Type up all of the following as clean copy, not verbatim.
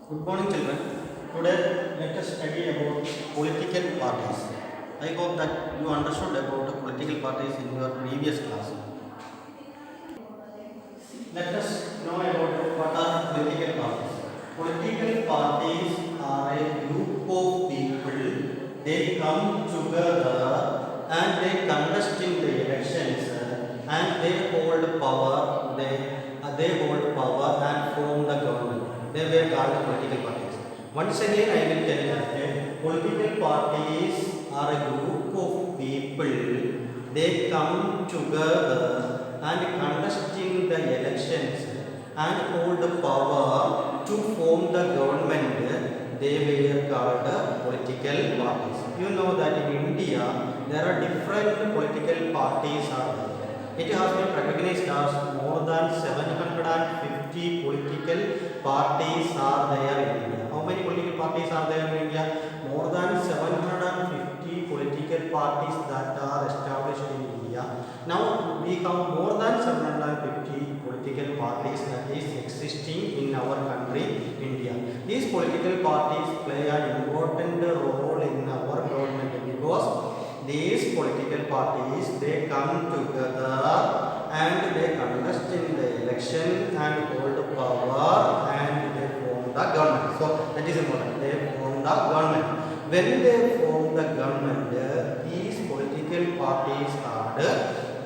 Good morning, children. Today, let us study about political parties. I hope that you understood about the political parties in your previous class. Let us know about what are political parties. Political parties are a group of people. They come together and they contest in the elections and they hold power. They hold power and form the government. They were called political parties. Once again, I will tell you that political parties are a group of people. They come together and contesting the elections and hold the power to form the government. They were called political parties. You know that in India there are different political parties are there. It has been recognized as more than 750 political parties are there in India. How many political parties are there in India? More than 750 political parties that are established in India. Now we have more than 750 political parties that is existing in our country, India. These political parties play an important role in our government because these political parties they come together and they contest in the election and hold power and they form the government. So that is important. They form the government. When they form the government, these political parties had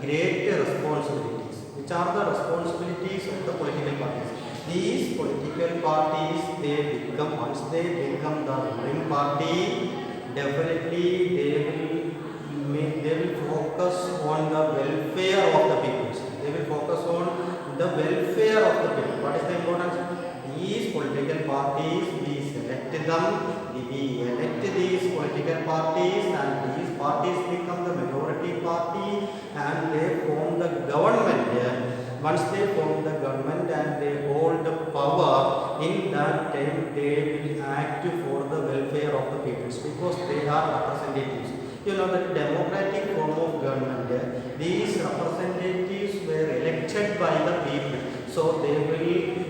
great responsibilities. Which are the responsibilities of the political parties? These political parties they become once they become the ruling party, definitely they will focus on the welfare of the people. They will focus on the welfare of the people. What is the importance? These political parties, we select them, we elect these political parties, and these parties become the majority party and they form the government. Once they form the government and they hold the power, in that time they will act for the welfare of the people because they are representatives. You know that democratic form of government, these representatives were elected by the people. So they will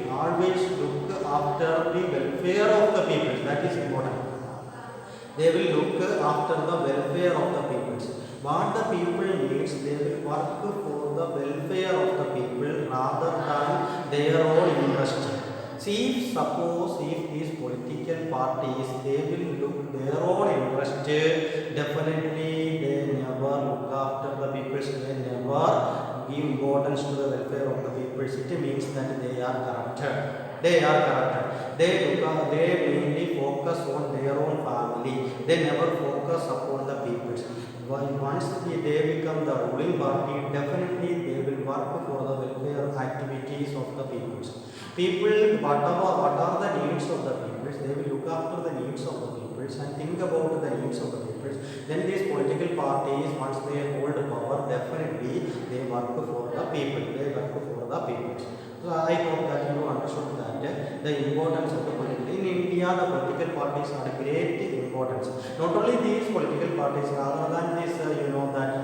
always look after the welfare of the people. That is important. They will look after the welfare of the people. What the people needs, they will work for the welfare of the people rather than their own interest. See, suppose if these political parties they will look their own interest, definitely they never look after the people. They never give importance to the welfare of the people. It means that they are corrupted. They are corrupted. They mainly focus on their own family. They never focus upon the people. Once they become the ruling party, definitely they will work for the welfare activities of the people. People, what are the needs of the people, they will look after the needs of the people and think about the needs of the people. Then these political parties, once they hold power, definitely they work for the people. They work for the people. So I hope that you understood that the importance of the political. In India, the political parties are great importance. Not only these political parties, rather than this, that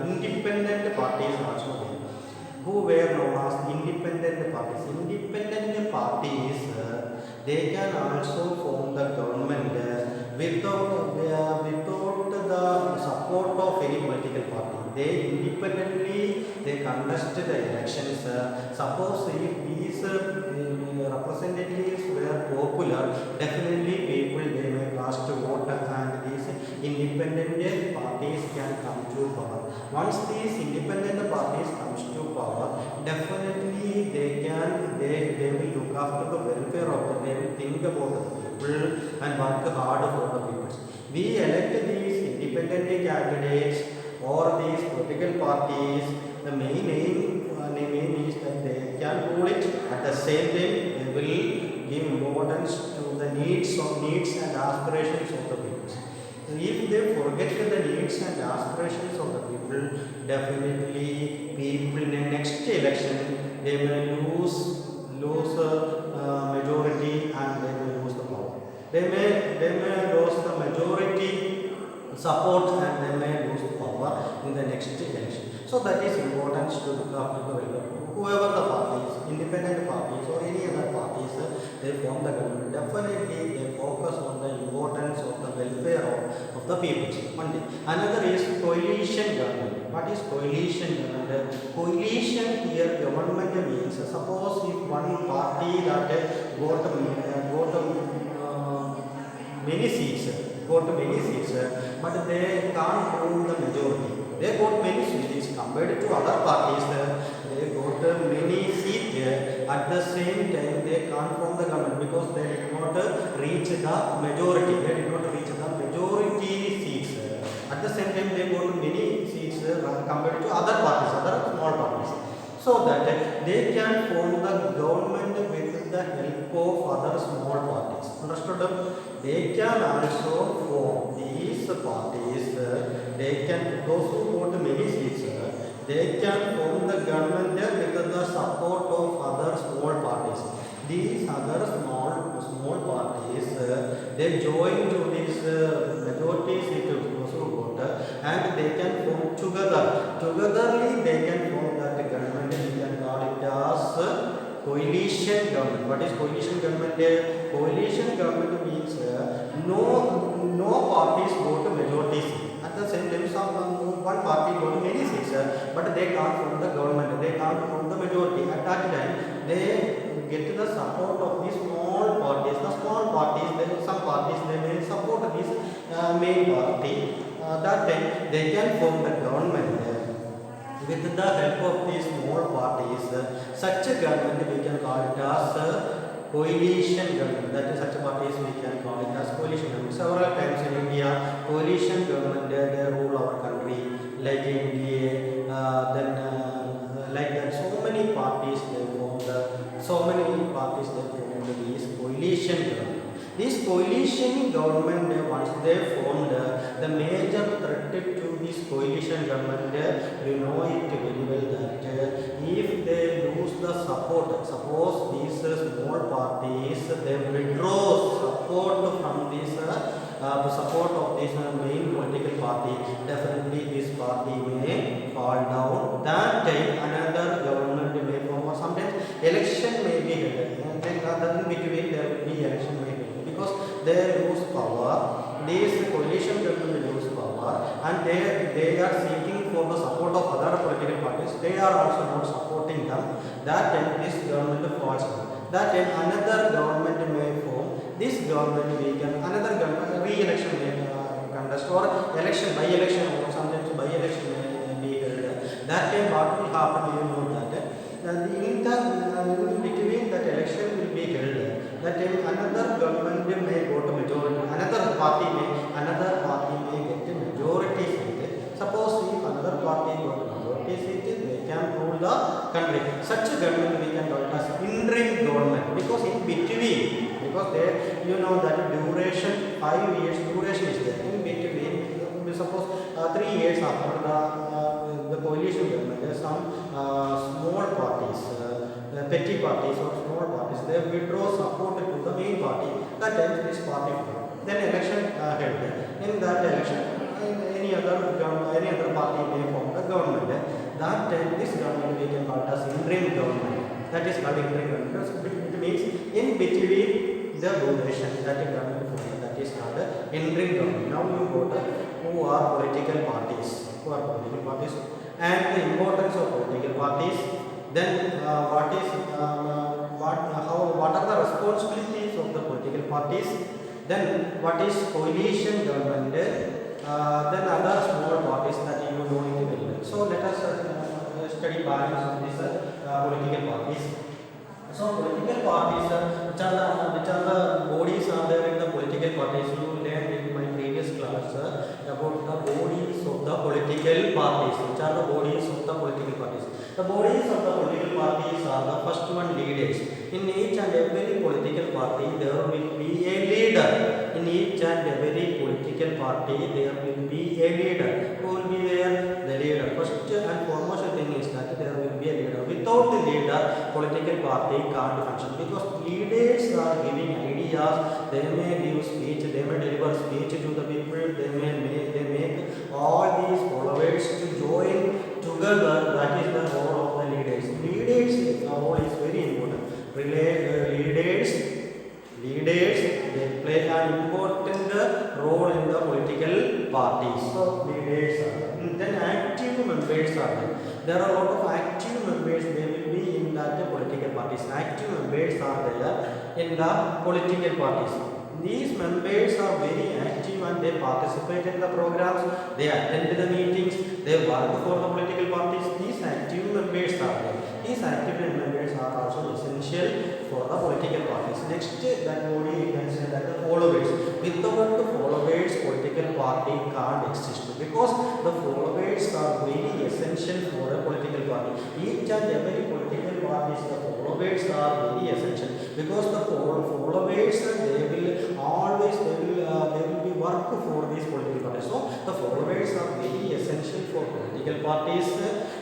independent parties also there, who were known as independent parties. Independent parties, they can also form the government without the support of any political party. They independently they contest the elections. Suppose if these representatives were popular, definitely people they may cast vote and these independent parties can come to power. Once these independent parties comes to power, definitely they will look after the welfare of the, they will think about the people and work hard for the people. We elect these independent candidates or these political parties. The main aim is that they can rule it. At the same time, they will give importance to the needs and aspirations of the people. If they forget the needs and aspirations of the people, definitely people in the next election they may lose majority and they may lose the power. They may lose the majority support and they may lose power in the next election. So that is important to look after the welfare. Whoever the parties, independent parties or any other parties, they form the government. Definitely they the peoples. One thing. Another is coalition government. What is coalition government? Coalition here government means suppose if one party that got many seats, but they can't hold the majority. They got many seats compared to other parties. They got many seats. At the same time, they can't form the government because they did not reach the majority. They did not reach the majority seats. At the same time, they got many seats compared to other parties, other small parties. So that they can form the government with the help of other small parties. Understood? They can also form these parties. They can, those who got many seats, they can form the government with the support of other small parties. These other small parties, they join to this majority seat also got, and they can form together. Togetherly, they can form that government. We can call it as coalition government. What is coalition government? Coalition government means no parties got majority seat. At the same time, one party got many seats, but they can't form the government. They can't form the majority. At that time, they get the support of these small parties. The small parties, some parties they may support this main party. That time they can form the government with the help of these small parties. Such a government we can call it as coalition government. That is, such parties we can call it as coalition government. Several times in India, coalition government they rule our country, like NDA, then like that. So many parties they formed. These coalition government. This coalition government, once they formed, the major threat to this coalition government, we know it very well that if they lose the support, suppose these small parties they withdraw support from this the support of this main political party, definitely this party may fall down. That time another government may form, or sometimes election may be held, and then in between there will be election may be held, because they lose power. This coalition government lose power, and they are seeking for the support of other political parties. They are also not supporting them. That time this government falls down. That time another government may form. This government we can, another government re-election may contest, or election by election, or sometimes by election may be held. That time what will happen, you know that in between that election will be held. That time another government may go to majority, another party may get a majority seat. Suppose if another party got majority seat, they can rule the country. Such a government we can call it as interim government, because in between, because they, you know that duration 5 years duration is there. In between, suppose 3 years after the coalition government, there are some small parties, petty parties or small parties, they withdraw support to the main party. That time this party formed. Then election held. In that election, any other party may form the government. That time this government we can call it as interim government. That is called interim government, because it means in between the duration that a government formed. That is called interim government. Now you go to who are political parties. And the importance of political parties. Then what are the responsibilities of the political parties? Then what is coalition government? Then other small parties that you know it very well. So let us study balance of these political parties. So political parties, which are the bodies are there in the political parties. You learned in my previous class about the bodies of the political parties. Which are the bodies of the political parties? The bodies of the political parties are the first one, leaders. In each and every political party there will be a leader. In each and every political party there will be a leader. Who will be there? The leader. First and foremost thing is that there will be a leader. Without the leader, political party can't function, because leaders are giving ideas. They may give speech, they may deliver speech to the people. They make all these followers to join together. That is the role of the leaders. Leaders role is very important. Leaders they play play an important role in the political parties. So leaders are then active members are there. There are a lot of active members. They will be in that political parties. Active members are there in the political parties. These members are very active and they participate in the programs. They attend the meetings. They work for the political parties. These active members are there. These active members are also essential for the political parties. Next, that body you can say that the followers. Without the followers, political party can't exist because the followers are very essential for a political party. Each and every political parties, the followers are very essential because the followers they will always they will be work for these political parties. So the followers are very essential for political parties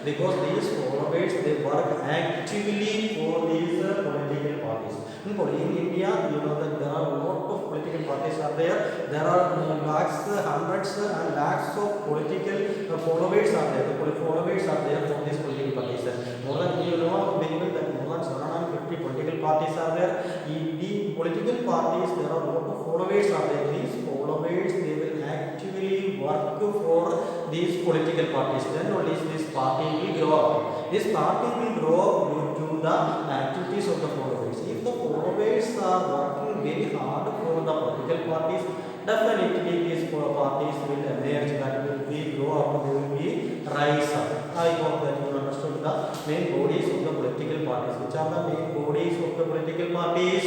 because these followers they work actively for these political parties. In India, you know that there are a lot of political parties are there. There are lakhs, hundreds and lakhs of political followers are there. The followers are there for these political parties. More than you know, people that more than 750 political parties are there. In the political parties, there are a lot of followers are there. These followers they will actively work for these political parties. Then only this party will grow up. This party will grow up due to the activities of the followers. If the followers are working very hard for the political parties, definitely these parties will emerge, that will be grow up, they will be rise up. I hope that you understood the main bodies of the political parties. Which are the main bodies of the political parties?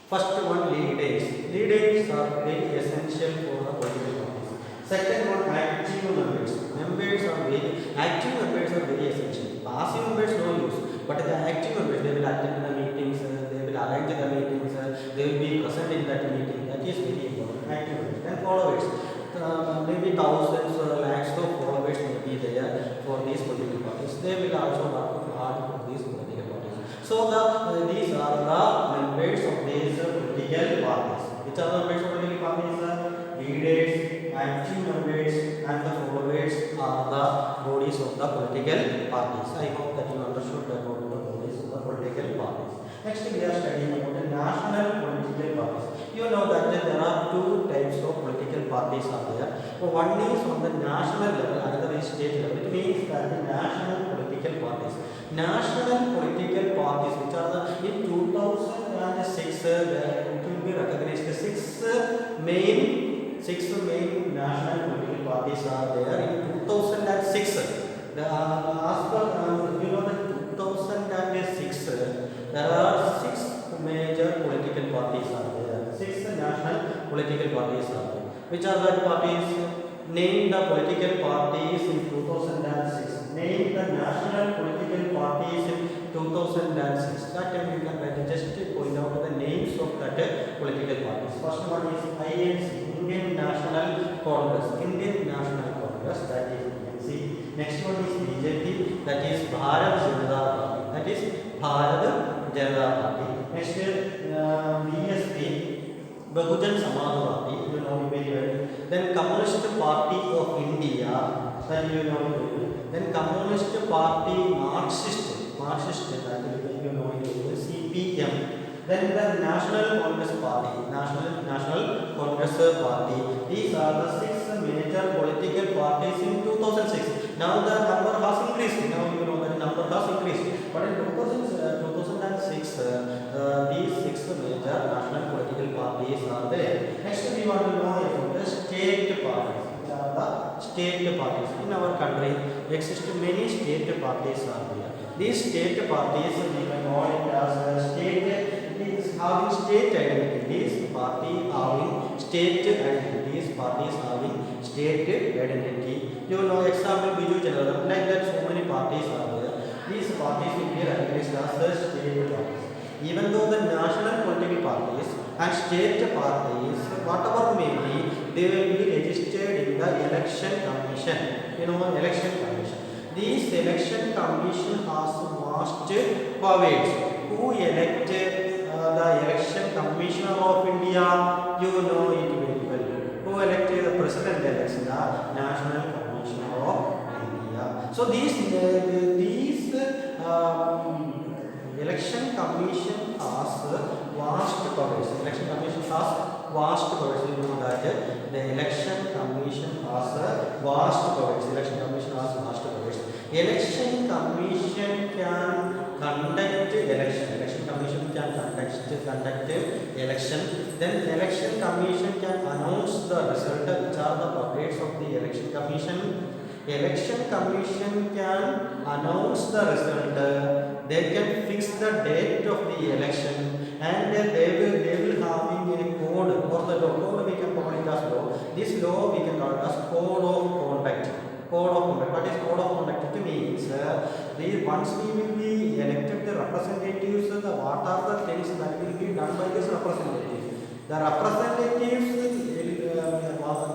First one, leaders. Leaders are very essential for the political parties. Second one, active members. Members are very active members are very essential. Passive members no use, but the active members they will attend the meetings, they will arrange the meetings, they will be present in that meeting. That is very important. Active members and followers. Maybe thousands or lakhs of followers may be there for these political parties. They will also work hard for these political parties. So these are the members of these political parties. Which are the members of political parties? Leaders, active members, and the followers are the bodies of the political parties. I hope that you understood about the bodies of the political parties. Next, we are studying about the national political parties. You know that there are two types of political parties are there. One is on the national level, another is state level. It means that the national political parties. National political parties, which are the in 2006, it will be recognized the six main national political parties are there in 2006. As per you know that 2006, there are six major political parties are there. Six national political parties are there. Which are the parties? Name the political parties in 2006. Name the national political parties in 2006. That time you can write, just point out the names of that political parties. First one is INC, Indian National Congress. Indian National Congress, that is INC. Next one is BJP, that is Bharat Janata Party. That is Bharat Janata Party. Next BSP, Bahujan Samaj Party, you know very well. Then Communist Party of India, that you know very well. Then Communist Party Marxist, that you know it is CPM. Then the National Congress Party, National Congress Party. These are the six major political parties in 2006. Now the number has increased. Now you know that number has increased. But in 2006, these six major national political parties are there. Next, we want to know about the state parties. Which are the state parties in our country? Exist many state parties are there. These state parties we can call it as state. It is having state identities. Party having state identities. Parties having state identity. You know, example Biju Janata. Like that, so many parties are there. These parties will be recognized as state parties. Even though the national political parties and state parties, whatever may be, they will be registered in the election commission. You know, election commission. This election commission has vast powers. Who elected the election commissioner of India? You know it very well. Who elected the president election? The national commissioner of India. So these election commission has vast powers. Election commission has vast powers. You know that the election commission has vast powers. Election commission has vast powers. Election commission can conduct election. Election commission can conduct election. Then election commission can announce the result, which are the powers of the election commission. Election commission can announce the result. They can fix the date of the election, and they will having a code or the code we can call it as law. This law we can call it as code of conduct. Code of conduct. What is code of conduct? It means once we will be elected the representatives, what are the things that will be done by this representative? The representatives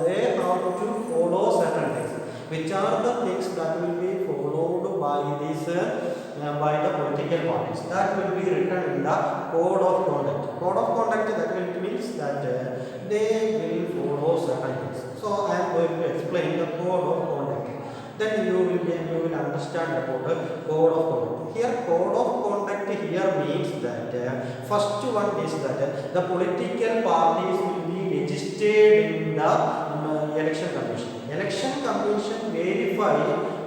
they have to follow certain things. Which are the things that will be followed by this by the political parties? That will be written in the code of conduct. Code of conduct, that will means that they will follow certain things. So I am going to explain the code of conduct. Then you will understand about the code of conduct. Here code of conduct here means that first one is that the political parties will be registered in the election commission. Election commission verify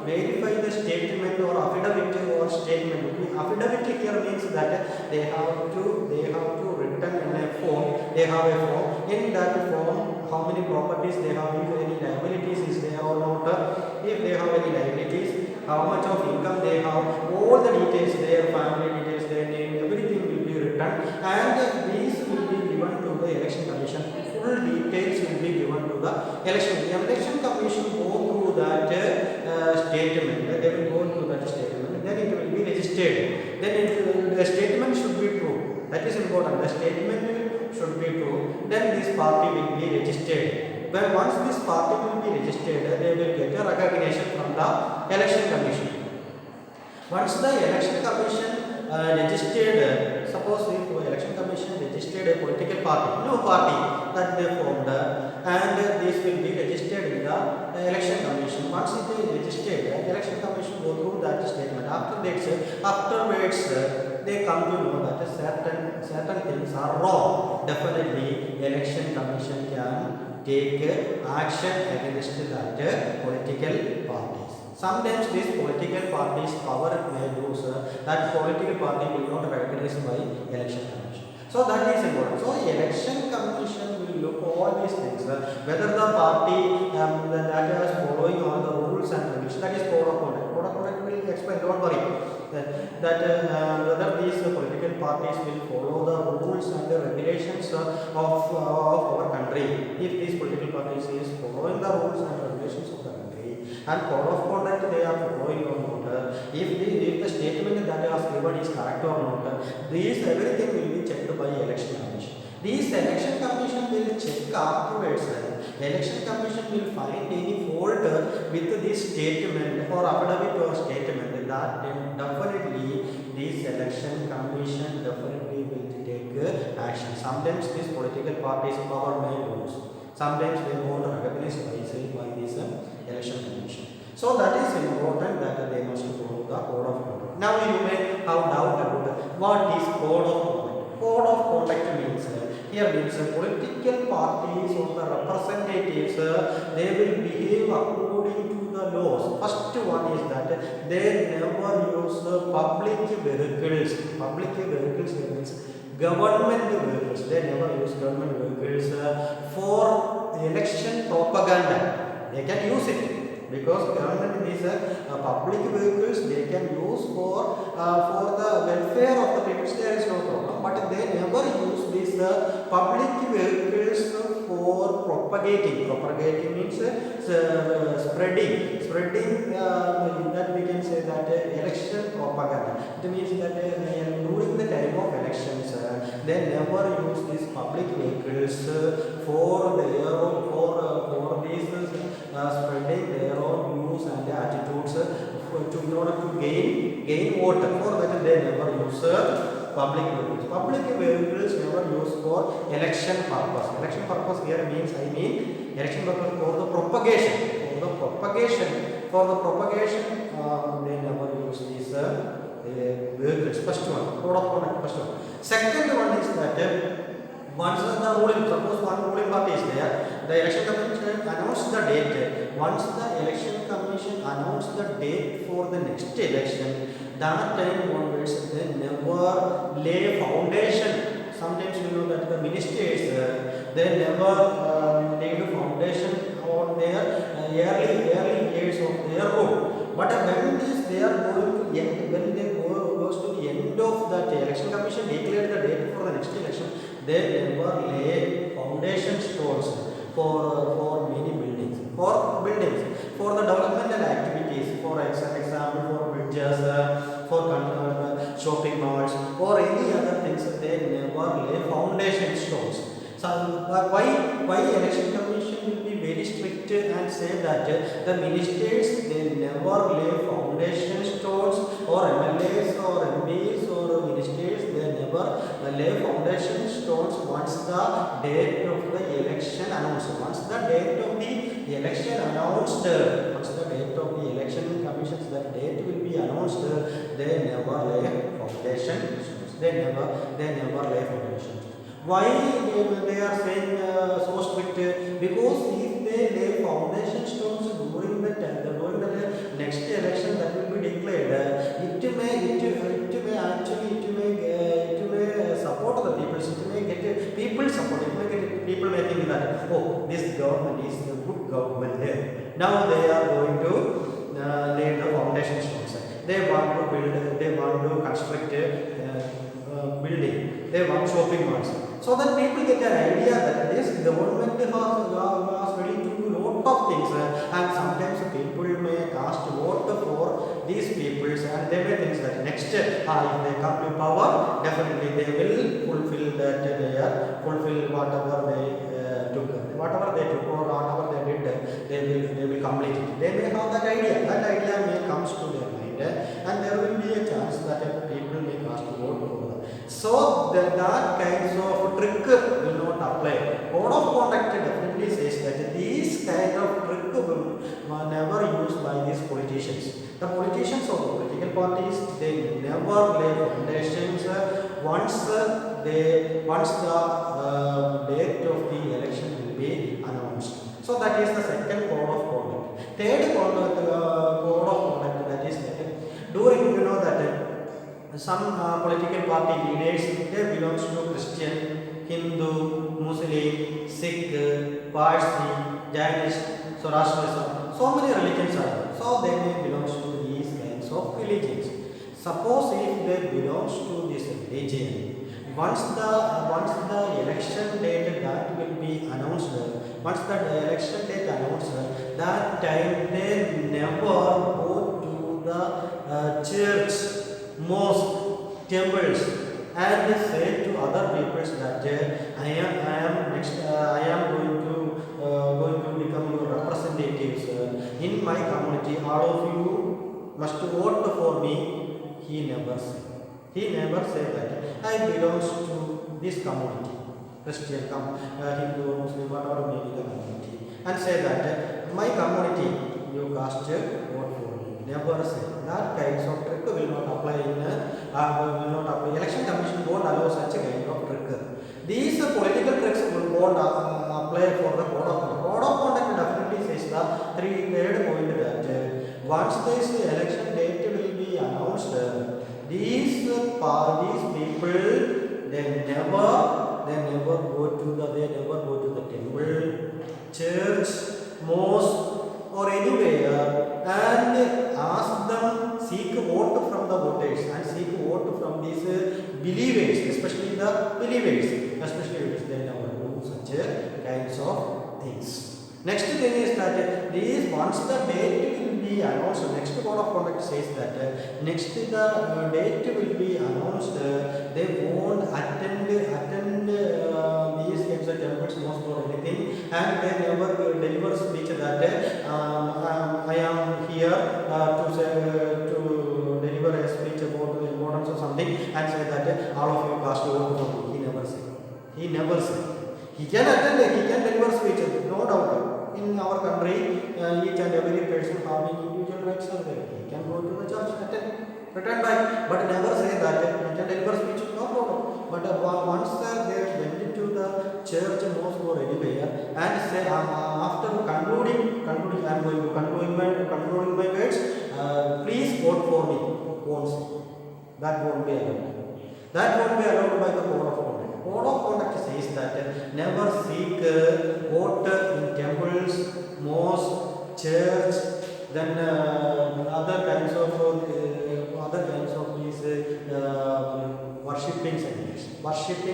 the statement or affidavit or statement. Affidavit here means that they have to written in a form. They have a form. In that form, how many properties they have, if any liabilities is there or not, if they have any liabilities, how much of income they have, all the details, their family details, their name, everything will be written, and these will be given to the election commission. Full details will be given to the election. The election commission go through that statement. They will go through that statement. Then it will be registered. Then the statement should be true. That is important. The statement should be true. Then this party will be registered. When once this party will be registered, they will get a recognition from the election commission. Once the election commission registered, suppose if election commission registered a political party, new party that they formed, and this will be registered in the election commission. Once it is registered, election commission go through that statement. Afterwards, they come to know that certain things are wrong. Definitely, election commission can take action against that political parties. Sometimes these political parties' power may lose, that political party will not recognize by election commission. So that is important. So election commission will look all these things, whether the party that is following all the rules and regulations. That is code of conduct. Code of conduct will explain. Don't worry. Whether these political parties will follow the rules and the regulations of our country. If these political parties is following the rules and regulations of the country, and code of conduct they are following or not, if the statement that was given is correct or not, these everything will be checked by election commission. These election commission will check afterwards. Election commission will find any fault with this statement or affidavit or statement, that then definitely this election commission definitely will take action. Sometimes these political parties power may lose. Sometimes they won't recognize by this election commission. So that is important that they must follow the code of conduct. Now you may have doubt about what is code of conduct. Code of conduct means political parties or the representatives they will behave according to the laws. First one is that they never use public vehicles. Public vehicles means government vehicles. They never use government vehicles for election propaganda. They can use it because government is public vehicles. They can use for the welfare of the people. There is no problem. But they never use these public vehicles for propagating. Propagating means spreading. That we can say that election propaganda. It means that during the time of elections, they never use these public vehicles for these spreading their own views and attitudes in order to gain vote. For that they never use public vehicles. Public vehicles never used for election purpose. Election purpose here means election purpose for the propagation. For the propagation, they never use these vehicles. First one, code of conduct. First one. Second one is that Once the ruling, suppose one ruling party is there, the election commission announced the date. Once the election commission announced the date for the next election, that time onwards they never lay foundation. Sometimes you know that the ministers they never laid a foundation on their early years of their rule. But when this they are going to end, when they goes to the end of that election commission declared the date for the next election, they never lay foundation stones for many buildings, for the developmental activities, for example, for bridges, for shopping malls, or any other things. They never lay foundation stones. So why election commission will be very strict and say that the ministers they never lay foundation stones, or MLAs or MPs or ministers they never lay foundation stones once the date of the election announced. Once the date of the election announced, once the date of the election commissions that date will be announced, they never lay foundation stones. They never lay foundation. Why they are saying so strict? Because if they lay foundation stones during the next election that will be declared, it may support the people. It may get people support. People may think that, oh, this government is a good government here. Now they are going to lay the foundation stones. They want to build. They want to construct building. They want shopping malls. So that people get an idea that this government was ready to do lot of things, and sometimes people may cast vote for these peoples, and they may think that next if they come to power, definitely they will fulfill whatever they took, or whatever they did, they will complete it. They may have that idea. That idea may comes to their mind, and there will be a chance that people may cast vote for them. So that kinds of trick will not apply. Code of conduct definitely says that these kind of trick will never used by these politicians. The politicians or the political parties, they never lay foundations once the date of the election will be announced. So that is the second code of conduct. Third code of conduct, that is that during that some political party leaders, they belongs to Christian, Hindu, Muslim, Sikh, Parsi, Jainist, Zoroastrianism. So many religions are there. So they may belongs to these kinds of religions. Suppose if they belongs to this religion, once the election date that will be announced, once the election date announced, that time they never go to the church, mosque, temples, and say to other peoples that I am going to become your representatives in my community. All of you must vote for me. He never said. He never said that I belongs to this community, Christian, Hindu, Muslim, whatever may be the community, and say that my community you cast vote for me. Never say. That kinds of trick will not apply Election commission won't allow such a kind of trick. These political tricks won't apply for the code of conduct. Code of conduct definitely says the third point that once this election date will be announced, these people they never go to the temple, church, mosque, or anywhere and ask them, seek vote from the voters and seek vote from these believers, especially the believers, if they never do such kinds of things. Next thing is that once the date will be announced, next code of conduct says that next the date will be announced, they won't attend these kinds of temples, mosques or anything, and they never deliver speech that I am here to deliver a speech about the importance of something and say that all of you cast vote for me. He never said. He never said. He can attend, he can deliver speeches, no doubt. In our country, each and every person having individual rights are there. He can go to the church, pretend by, but never say that he can deliver speech, no problem. But once they went into the the church, mosque or anywhere and say after concluding I am going to concluding my words, please vote for me, won't say. That won't be allowed. That won't be allowed by the code of conduct. Code of conduct says that never seek vote in temples, mosque, church, then other kinds of these worshipping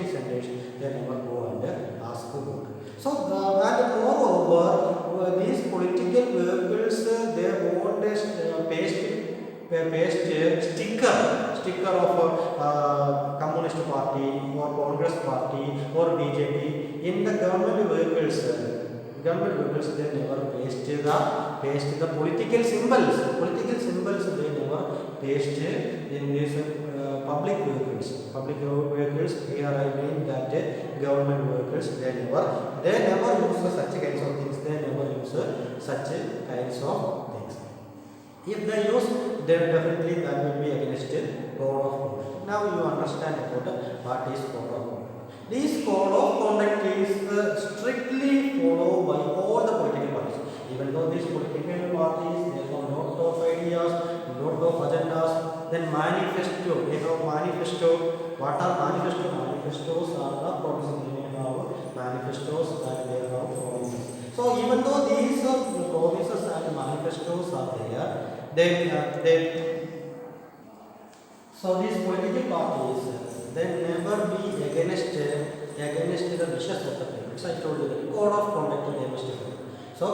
centers. They never go and ask for vote. So and moreover, these political vehicles they want a paste sticker of Communist Party or Congress Party or BJP in the government vehicles. They never paste the political symbols. They never paste in these public vehicles. Here I mean that government vehicles. They never use such kinds of things. They never use such kinds of things. If they use, then definitely that will be against code of conduct. Now you understand about what is code of conduct. This code of conduct is strictly followed by all the political parties. Even though these political parties they have a lot of ideas, lot of agendas, then manifesto. They have manifesto. What are manifesto? Manifestos are the promises. They have manifestos and they have promises. So even though these promises and manifestos are there, so these political parties they never be against the wishes of the people. I told you that code of conduct they must follow. So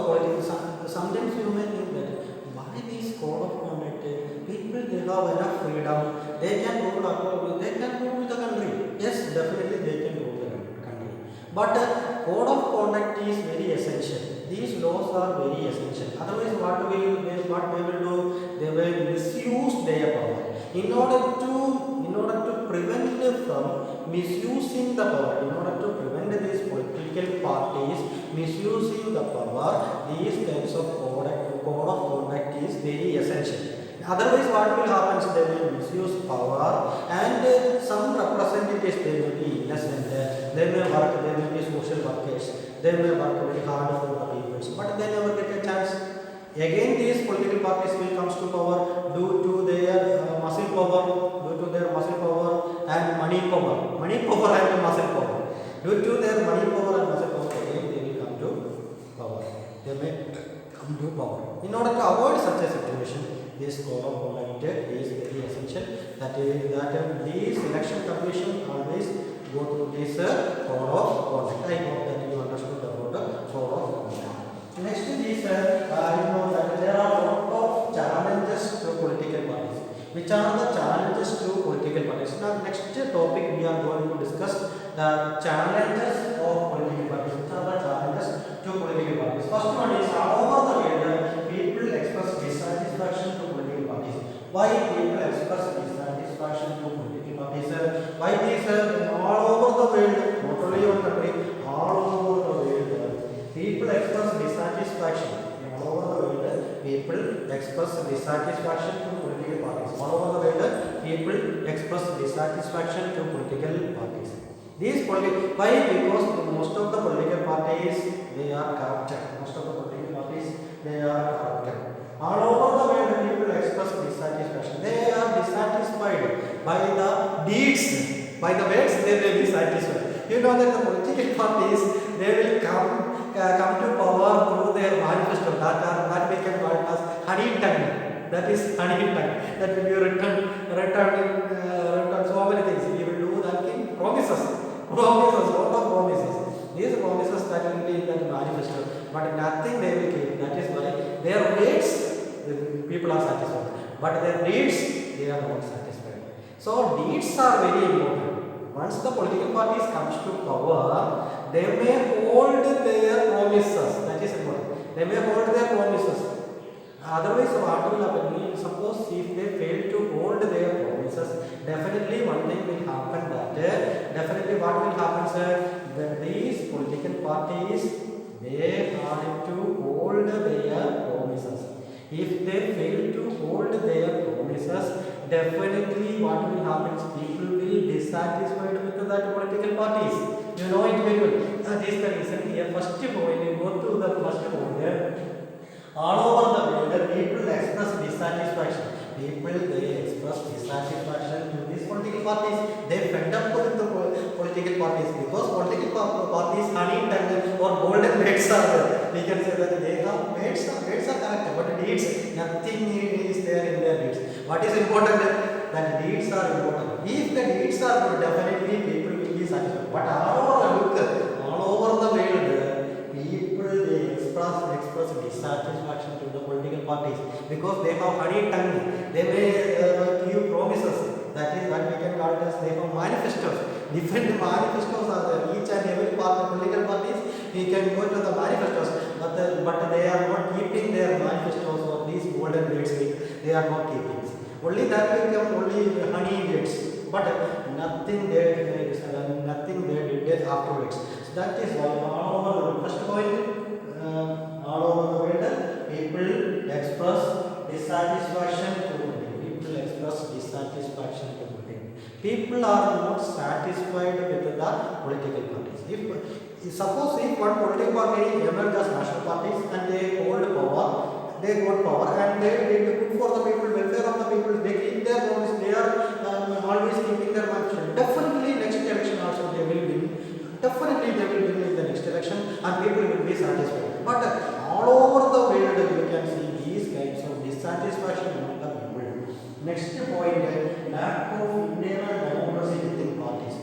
sometimes you may think that why this code of conduct? People they have enough freedom. They can rule the country. Yes, definitely they can rule the country. But code of conduct is very essential. These laws are very essential. Otherwise, what they will do? They will misuse their power. In order to prevent from misusing the power, in order to prevent these political parties misusing the power, these kinds of code of conduct is very essential. Otherwise, what will happen? They will misuse power, and some representatives they will be innocent. They may work. They may be social workers. They may work very hard for the people, but they never get a chance. Again, these political parties will come to power due to their muscle power and money power and muscle power. Due to their money power and muscle power, again they will come to power. They may come to power. In order to avoid such a situation, this code of conduct is very essential. That these election commission always go through this code of conduct. I hope that you understood about the code of conduct. Next is you know that there are a lot of challenges to political parties. Which are the challenges to political parties? Now, next topic we are going to discuss the challenges of political parties. Which are the challenges to political parties? First one is all over the world people express dissatisfaction to political parties. Why people express dissatisfaction to political parties? Why this all over the world, not only your country, all over the world, people express dissatisfaction. All over the world, people express dissatisfaction to political parties. All over the world, people express dissatisfaction to political parties. Why? Because most of the political parties they are corrupted. Most of the political parties they are corrupted. All over the world, people express dissatisfaction. They are dissatisfied by the deeds. By the words, they will be satisfied. You know that the political parties they will come to power through their manifesto. That we can call it as honey tongue. That is honey tongue. That will be written so many things. We will do that thing. Promises, lot of promises. These promises that will be in that manifesto, but nothing they will keep. That is why their words the people are satisfied, but their deeds they are not satisfied. So deeds are very important. Once the political parties comes to power, they may hold their promises. That is important. They may hold their promises. Otherwise, what will happen? Suppose if they fail to hold their promises, definitely one thing will happen. Definitely what will happen, sir? That these political parties they have to hold their promises. If they fail to hold their promises, definitely what will happen? People will be dissatisfied with that political parties. You know it very well. That is the reason here. First point, you go to the first point. All over the world, the people express dissatisfaction. People they express dissatisfaction to these political parties. They fed up with the political parties because political parties honey tongue or golden words are there. We can say that they have words are correct, but deeds nothing is there in their deeds. What is important? That deeds are important. If the deeds are good, definitely people will be satisfied. But all over the world, people they express dissatisfaction to the political parties because they have honey tongue. They may give promises. That is what we can call it as they have manifestos. Different manifestos are there. Each and every part of political parties, we can go to the manifestos, but they are not keeping their manifestos or these golden words. They are not keeping. Only that will come only honey words, but nothing they did afterwards. So that is why all over the first point, all over the world, people express dissatisfaction to the people express dissatisfaction to the people are not satisfied with the political parties. If suppose if one political party emerges as national parties and they hold power, they got power and they did good for the people, welfare of the people, they keep their promise, they are always keeping their mansion. Definitely next election also they will win. Definitely they will win in the next election and people will be satisfied. But all over the world you can see these kinds of dissatisfaction among the people. Next point, lack of internal democracy within parties.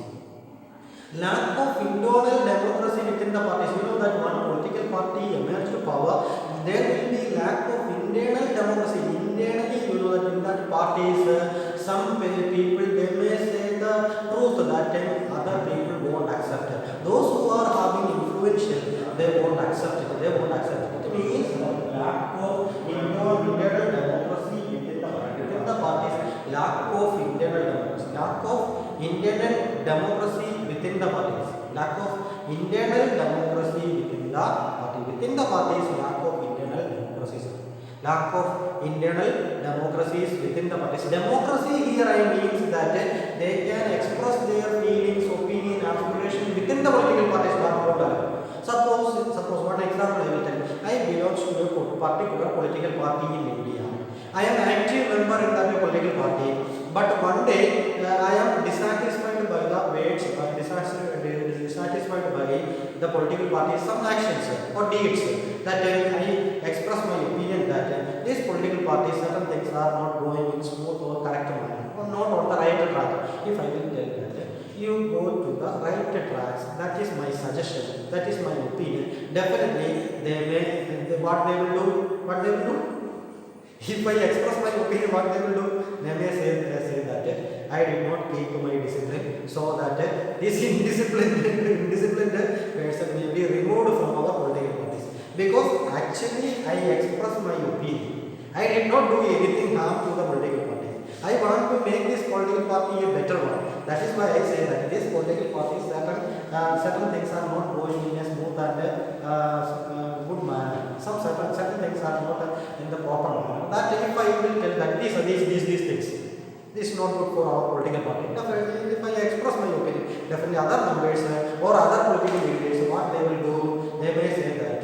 Lack of internal democracy within the parties. You know that one political party emerged to power, there will be lack of internal democracy. Internally, you know that in that parties, some people they may say the truth that time other people won't accept it. Those who are having influential, they won't accept it. They won't accept it. It means lack of internal democracy within the parties. Lack of internal democracy. Lack of internal democracy within the parties. Lack of internal democracy within the party. Within the parties, lack of internal democracies. Lack of internal democracies within the parties. Democracy here I means that they can express their feelings, opinion, aspiration within the political parties. Suppose one example I will tell. I belong to a particular political party in India. I am an active member in that political party, but one day I am dissatisfied by the weights, dissatisfied by the political party's some actions or deeds. That I express my opinion that this political party certain things are not going in smooth or correct manner or not on the right track. If I will tell that you go to the right tracks, that is my suggestion, that is my opinion. Definitely what they will do. If I express my opinion, what they will do? They may say that I did not keep my discipline, so that this indisciplined person may be removed from our political parties. Because actually I express my opinion. I did not do anything harm to the political party. I want to make this political party a better one. That is why I say that this political party certain things are not going in a smooth and good manner. Some certain things are not in the proper manner. That if I will tell that these things, this is not good for our political party. Definitely, if I express my opinion, definitely other members or other political leaders, what they will do, they may say that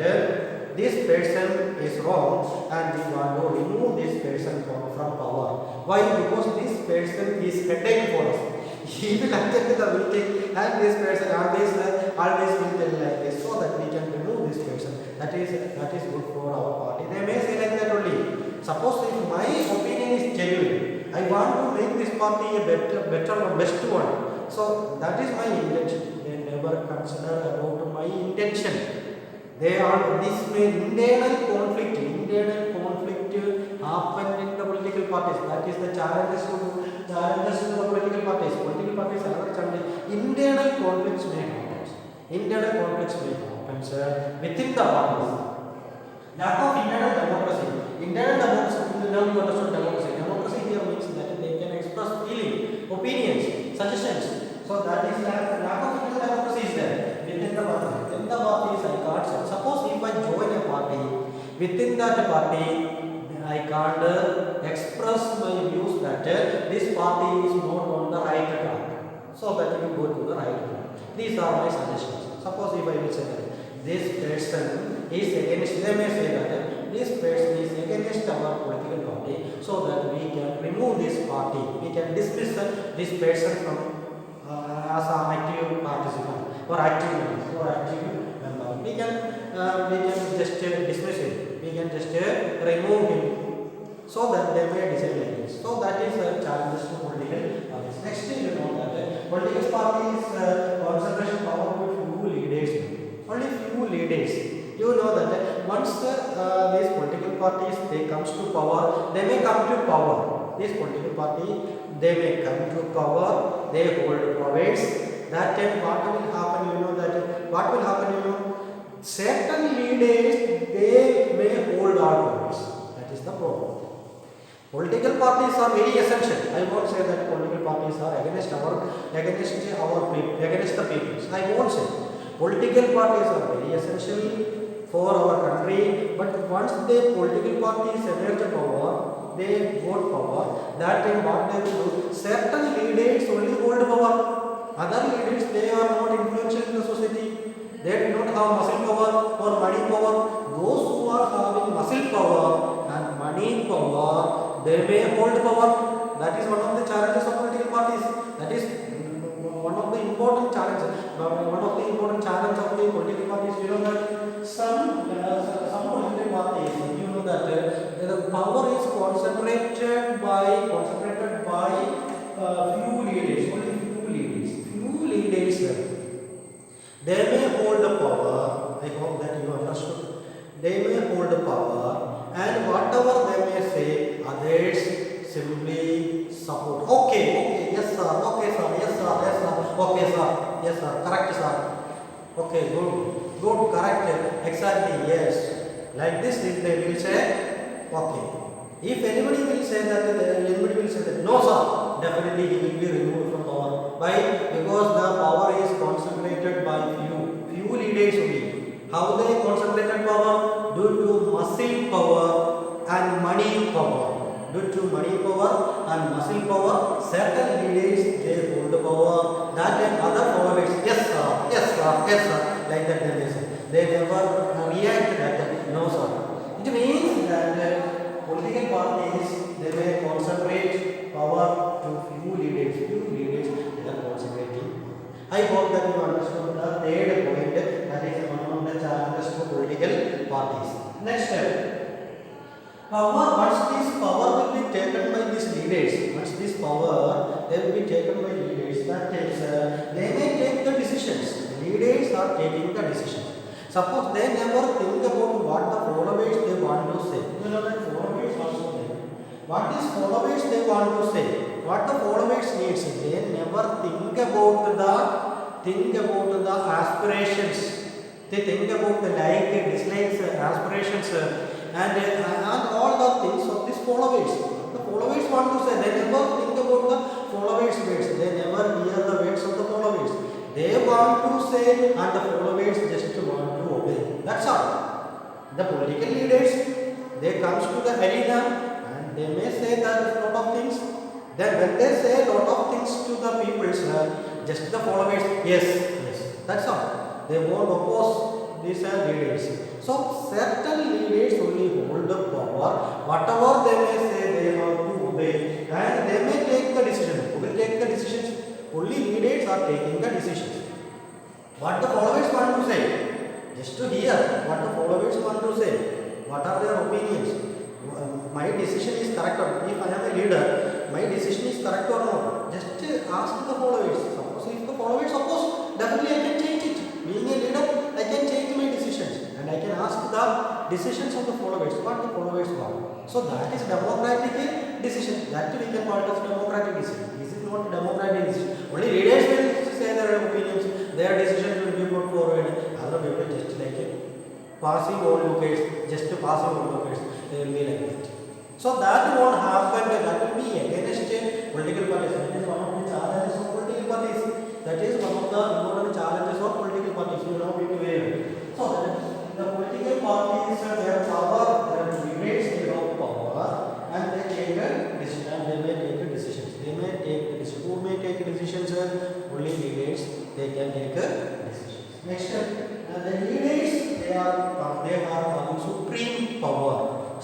this person is wrong and we want to remove this person from power. Why? Because this person is headache for us. He will attend the meeting and this person always will tell like this, so that we can remove this person. That is good for our party. They may say like that only. Suppose if my opinion is genuine, I want to make this party a better one, best one. So that is my intention. They never consider about my intention. They are this internal conflict happened in the political parties. That is the challenges to the political parties. Political parties are not challenging. Internal conflicts may happen. Within the parties. Lack of internal democracy. Now you understand democracy. Democracy here means that they can express feeling, opinions, suggestions. So that is lack of internal democracy is there within the party. Within the parties, I can't say. Suppose if I join a party, within that party, I can't express my views that this party is not on the right track. So that you go to the right track. These are my suggestions. Suppose if I will say that this person is against, they may say that this person is against our political party, so that we can remove this party, we can dismiss this person from as an active participant or active member. We can just dismiss him, we can just remove him, so that they may decide like this. So that is the challenges to political parties. Next thing, you know that political parties concentration power with few leaders, only few leaders. You know that once these political parties they comes to power, they may come to power. This political party they may come to power, they hold powers. That time what will happen? You know that what will happen? You know, certain leaders they may hold our powers. That is the problem. Political parties are very essential. I won't say that political parties are against the people. I won't say. Political parties are very essential for our country. But once the political parties emerge power, they hold power. That time what they will do? Certain leaders only hold power. Other leaders they are not influential in the society. They do not have muscle power or money power. Those who are having muscle power and money power, they may hold power. That is one of the challenges of political parties. That is one of the important challenges. One of the important challenges of the political parties. You know that some political parties, you know that the power is concentrated by few leaders. Only few leaders. Few leaders. They may hold the power. I hope that you understood. They may hold the power, and whatever they may say, others simply support. Okay, yes sir, okay sir, yes sir, okay sir, yes sir, correct sir. Okay, good, correct, exactly, yes. Like this, if they will say, okay. If anybody will say that, no sir, definitely he will be removed from power. Why? Because the power is concentrated by few leaders only. How they concentrated power? Due to muscle power and money power. Due to money power and muscle power, certain leaders they hold the power. That and other followers, yes sir, like that they say. They never react that, no sir. It means that political parties they may concentrate power to few leaders they are concentrating. I hope that you understood the third point, that is one of the challenges to political parties. Next step. Once this power will be taken by these leaders, they will be taken by leaders, that is, they may take the decisions. Leaders are taking the decisions. Suppose they never think about what the followers they want to say. You know that followers also there. What is followers they want to say? What the followers needs? They never think about the aspirations. They think about the like, dislikes, aspirations, and all the things of these followers. The followers want to say, they never think about the followers' words. They never hear the words of the followers. They want to say, and the followers just want to obey. That's all. The political leaders, they comes to the arena and they may say that a lot of things. Then when they say a lot of things to the people, just the followers, yes, that's all. They won't oppose these leaders. So certain leaders only hold the power. Whatever they may say, they have to obey, and they may take the decision. Who will take the decisions? Only leaders are taking the decisions. What the followers want to say, just to hear what the followers want to say. What are their opinions? My decision is correct or not? If I am a leader, my decision is correct or not? Just ask the followers. Suppose if the followers oppose, definitely I can change it. Being a leader, I can change my decisions, and I can ask the decisions of the followers, what the followers want. So that is democratic decision. That we can call it as democratic decision. This is not democratic decision. Only leaders will say their opinions, their decisions will be put forward. Other people just like passive onlookers, they will be like that. So that won't happen. That will be against political parties. That is one of the challenges of political parties. That is one of the important challenges of political parties. You know it well. So the political parties, their power, their debates, they have power, and they take a decision. And they may take decisions. Who may take decisions? Only leaders. They can take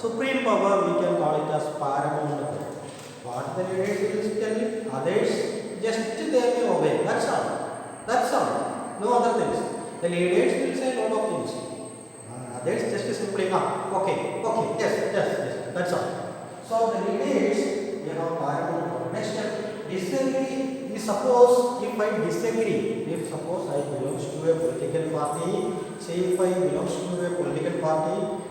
Supreme power we can call it as paramount power. What the leaders will tell others, just they may obey. That's all. That's all. No other things. The leaders will say lot of things. Others just simply okay, yes. That's all. So the leaders, they have paramount power. Next step, disagree. Suppose if I disagree, if suppose I belongs to a political party, say if I belongs to a political party.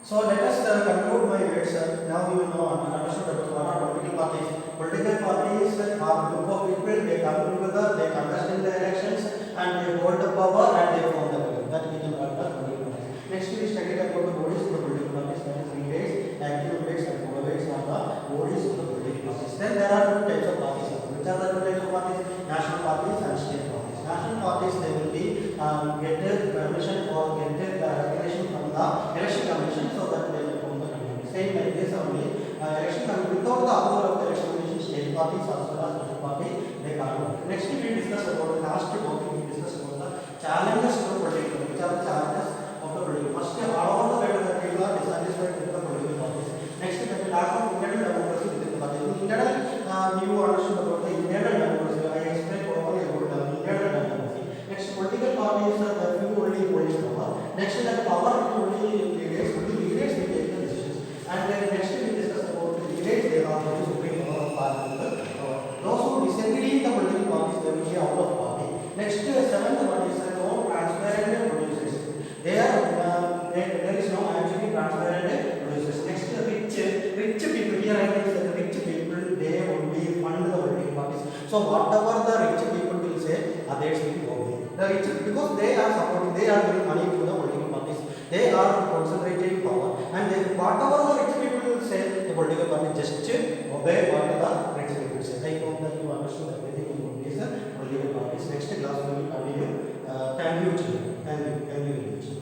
So let us conclude my words. Now you know understood about what are political parties. Political parties are a group of people. They come together, they contest in the elections, and they hold the power and they form the government. That we can call the political parties. Next we studied about the bodies of the political parties. That is leaders, active leaders, and followers are the bodies of the political parties. Then there are two types of parties. Which are the two types of parties? National parties and state parties. National parties, they will be get permission or get recognition from the election commission, so that they will form the government. Same like this only. Election commission, without the approval of the election commission, state parties as well as national party, they can't work. Next we discuss about the last topic. We discuss about the challenges of the political. Which are the challenges of the political? First, all the better that people are dissatisfied with the political parties. Next, the lack of internal democracy within the party. Internal, you understood about the internal democracy. I explained probably about the internal democracy. Next, political parties are the few only holding power. Next, the power to only leaders. Only leaders will take the decisions. And then next, we discuss about the leaders. They are the supreme power of parliament. Those who disagree in the political parties, they will be out of party. Next, seventh one is no transparent producers. There is no actually transparent producers. Next, rich people. Here I can say the rich people, they will be fund the political parties. So whatever the rich people will say, others will obey. The rich, because they are supporting, they are giving money to the political parties. They are concentrating power, and they, whatever the rich people will say, the political party just obey what the rich people say. I hope that you understood everything about these political parties. Next class we will continue. Thank you. Thank you.